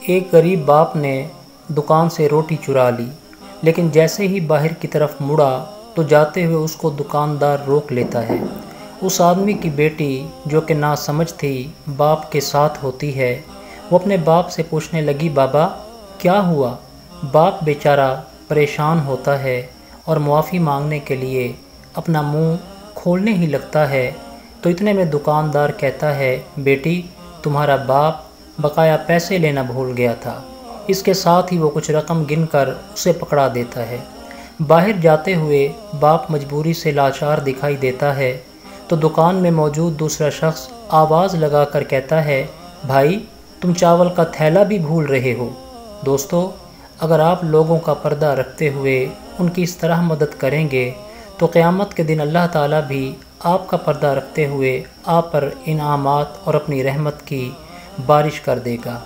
ایک غریب باپ نے دکان سے روٹی چرا لی، لیکن جیسے ہی باہر کی طرف مڑا تو جاتے ہوئے اس کو دکاندار روک لیتا ہے۔ اس آدمی کی بیٹی جو کہ ناسمجھ تھی باپ کے ساتھ ہوتی ہے، وہ اپنے باپ سے پوچھنے لگی، بابا کیا ہوا؟ باپ بیچارہ پریشان ہوتا ہے اور معافی مانگنے کے لیے اپنا منہ کھولنے ہی لگتا ہے، تو اتنے میں دکاندار کہتا ہے، بیٹی تمہارا باپ بقایا پیسے لینا بھول گیا تھا۔ اس کے ساتھ ہی وہ کچھ رقم گن کر اسے پکڑا دیتا ہے۔ باہر جاتے ہوئے باپ مجبوری سے لاچار دکھائی دیتا ہے تو دکان میں موجود دوسرا شخص آواز لگا کر کہتا ہے، بھائی تم چاول کا تھیلا بھی بھول رہے ہو۔ دوستو، اگر آپ لوگوں کا پردہ رکھتے ہوئے ان کی اس طرح مدد کریں گے تو قیامت کے دن اللہ تعالیٰ بھی آپ کا پردہ رکھتے ہوئے آپ پر انعامات اور اپنی رحمت کی بارش کر دے گا۔